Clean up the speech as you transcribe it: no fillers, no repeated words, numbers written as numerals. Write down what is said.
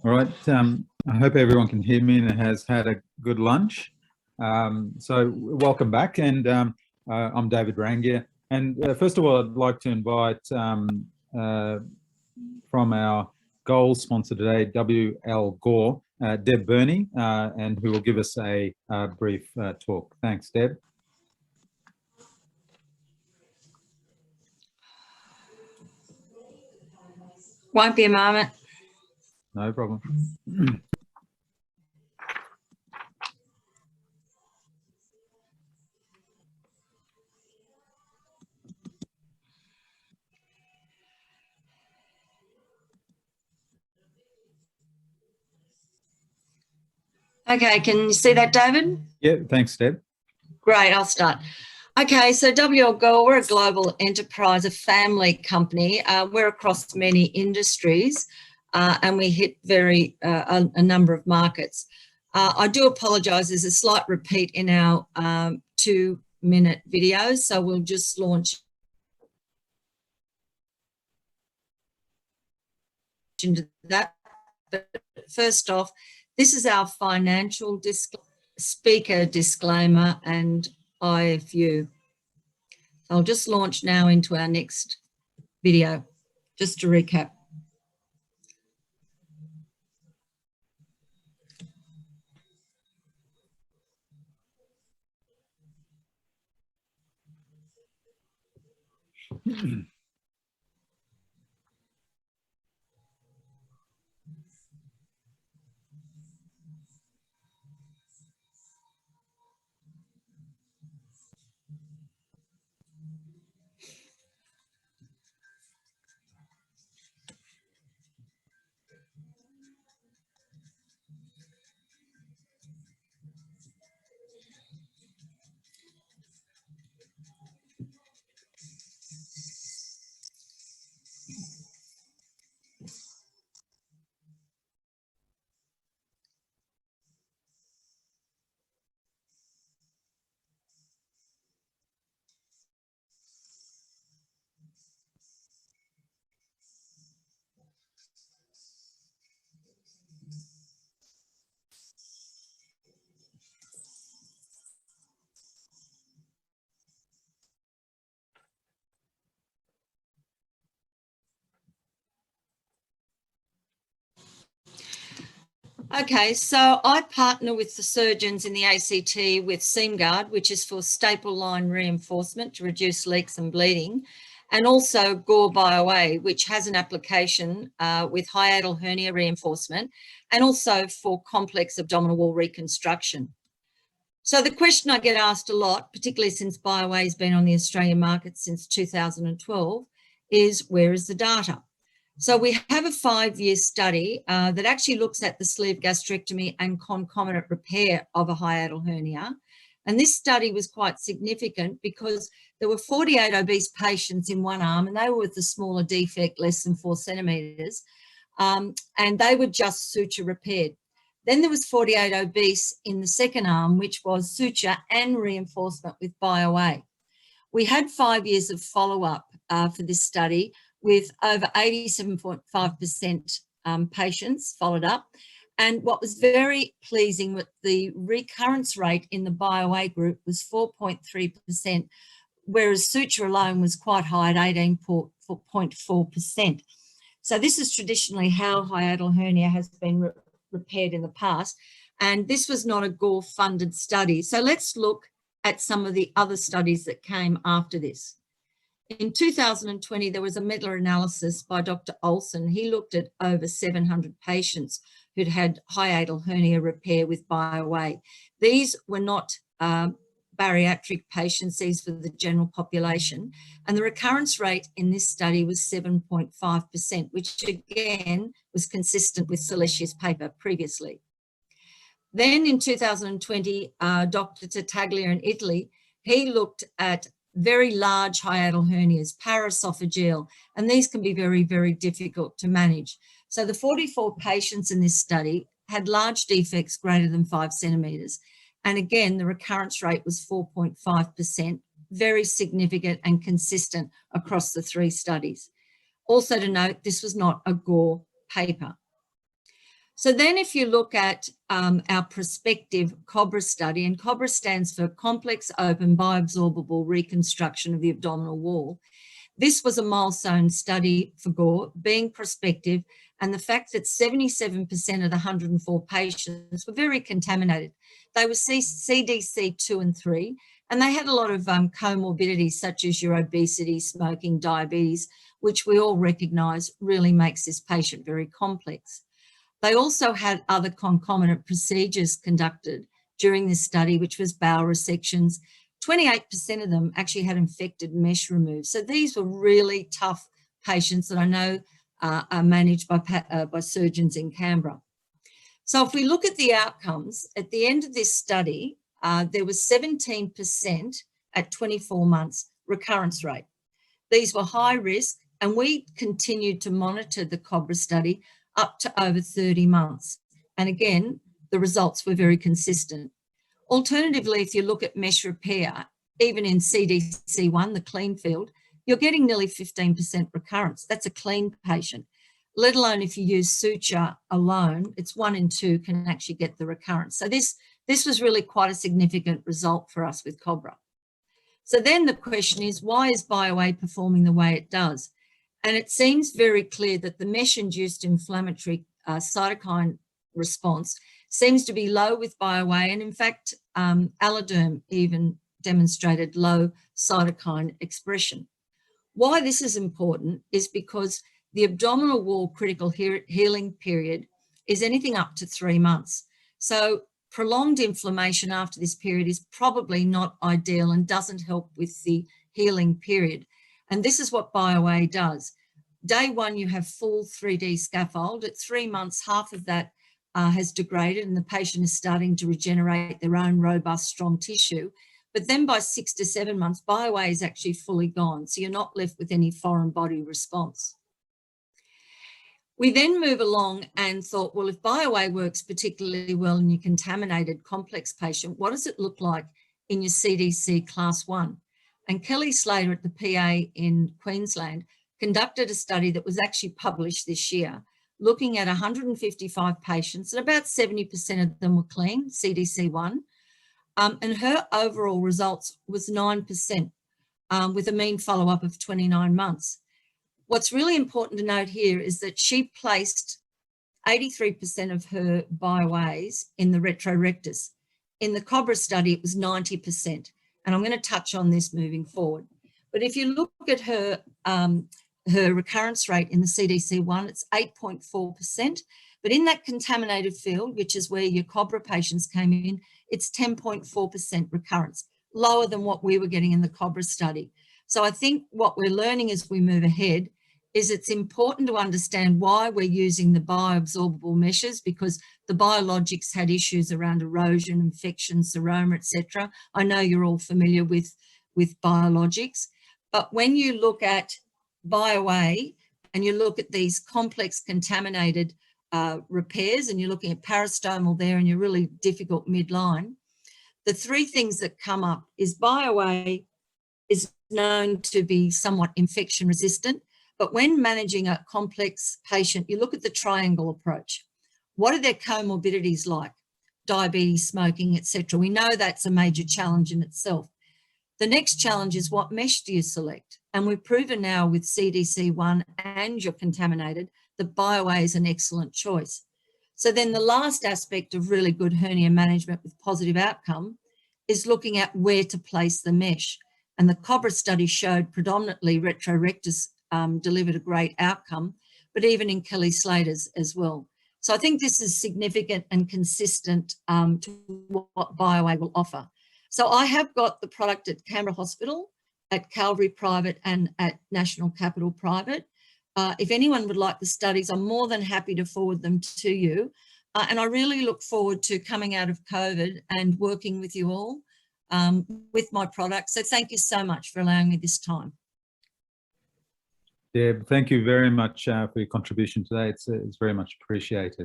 All right. I hope everyone can hear me and has had a good lunch. So welcome back, and I'm David Rangier. And first of all, I'd like to invite from our gold sponsor today, WL Gore, Deb Burney, and who will give us a brief talk. Thanks, Deb. Won't be a moment. No problem. Okay, can you see that, David? Yeah, thanks, Deb. Great, I'll start. Okay, so WL Gore, we're a global enterprise, a family company. We're across many industries and we hit a number of markets. I do apologise, there's a slight repeat in our 2-minute videos, so we'll just launch into that. But first off, this is our financial speaker disclaimer and IFU. I'll just launch now into our next video, just to recap. Okay, so I partner with the surgeons in the ACT with SeamGuard, which is for staple line reinforcement to reduce leaks and bleeding, and also Gore BioA, which has an application with hiatal hernia reinforcement and also for complex abdominal wall reconstruction. So the question I get asked a lot, particularly since BioA has been on the Australian market since 2012, is where is the data? So we have a 5-year study that actually looks at the sleeve gastrectomy and concomitant repair of a hiatal hernia. And this study was quite significant because there were 48 obese patients in one arm, and they were with a smaller defect, less than 4 centimetres, and they were just suture repaired. Then there was 48 obese in the second arm, which was suture and reinforcement with BioA. We had 5 years of follow-up for this study, with over 87.5% patients followed up. And what was very pleasing with the recurrence rate in the BioA group was 4.3%, whereas suture alone was quite high at 18.4%. So this is traditionally how hiatal hernia has been repaired in the past. And this was not a Gore-funded study. So let's look at some of the other studies that came after this. In 2020, there was a meta-analysis by Dr. Olson. He looked at over 700 patients who'd had hiatal hernia repair with BioA. These were not bariatric patients, these were the general population. And the recurrence rate in this study was 7.5%, which again was consistent with Silecchia's paper previously. Then in 2020, Dr. Tartaglia in Italy, he looked at very large hiatal hernias, paraesophageal, and these can be very, very difficult to manage. So the 44 patients in this study had large defects greater than 5 centimetres. And again, the recurrence rate was 4.5%, very significant and consistent across the 3 studies. Also to note, this was not a Gore paper. So then if you look at our prospective COBRA study, and COBRA stands for Complex Open Bioabsorbable Reconstruction of the Abdominal Wall. This was a milestone study for Gore, being prospective, and the fact that 77% of the 104 patients were very contaminated. They were CDC 2 and 3, and they had a lot of comorbidities such as your obesity, smoking, diabetes, which we all recognise really makes this patient very complex. They also had other concomitant procedures conducted during this study, which was bowel resections. 28% of them actually had infected mesh removed. So these were really tough patients that I know are managed by surgeons in Canberra. So if we look at the outcomes, at the end of this study, there was 17% at 24 months recurrence rate. These were high risk, and we continued to monitor the COBRA study up to over 30 months. And again, the results were very consistent. Alternatively, if you look at mesh repair, even in CDC1, the clean field, you're getting nearly 15% recurrence. That's a clean patient, let alone if you use suture alone, it's 1 in 2 can actually get the recurrence. So this was really quite a significant result for us with COBRA. So then the question is, why is BioA performing the way it does? And it seems very clear that the mesh-induced inflammatory cytokine response seems to be low with BioA, and in fact, Alloderm even demonstrated low cytokine expression. Why this is important is because the abdominal wall critical healing period is anything up to 3 months. So prolonged inflammation after this period is probably not ideal and doesn't help with the healing period. And this is what BioA does. Day 1, you have full 3D scaffold. At 3 months, half of that has degraded and the patient is starting to regenerate their own robust, strong tissue. But then by 6 to 7 months, BioA is actually fully gone. So you're not left with any foreign body response. We then move along and thought, well, if BioA works particularly well in your contaminated complex patient, what does it look like in your CDC class 1? And Kellee Slater at the PA in Queensland conducted a study that was actually published this year, looking at 155 patients, and about 70% of them were clean, CDC1, and her overall results was 9%, with a mean follow-up of 29 months. What's really important to note here is that she placed 83% of her BioAs in the retrorectus. In the COBRA study, it was 90%, and I'm going to touch on this moving forward. But if you look at her recurrence rate in the CDC1, it's 8.4%, but in that contaminated field, which is where your COBRA patients came in, it's 10.4% recurrence, lower than what we were getting in the COBRA study. So I think what we're learning as we move ahead is it's important to understand why we're using the bioabsorbable meshes, because the biologics had issues around erosion, infection, seroma, etc. I know you're all familiar with biologics, but when you look at BioA and you look at these complex contaminated repairs, and you're looking at peristomal there and you're really difficult midline, the 3 things that come up is BioA is known to be somewhat infection resistant, but when managing a complex patient, you look at the triangle approach. What are their comorbidities like? Diabetes, smoking, etc. We know that's a major challenge in itself. The next challenge is, what mesh do you select? And we've proven now with CDC1 and you're contaminated that BioA is an excellent choice. So then the last aspect of really good hernia management with positive outcome is looking at where to place the mesh. And the COBRA study showed predominantly retrorectus delivered a great outcome, but even in Kellee Slater's as well. So I think this is significant and consistent to what BioA will offer. So I have got the product at Canberra Hospital, at Calvary Private and at National Capital Private. If anyone would like the studies, I'm more than happy to forward them to you. And I really look forward to coming out of COVID and working with you all with my product. So thank you so much for allowing me this time. Deb, thank you very much for your contribution today. It's very much appreciated.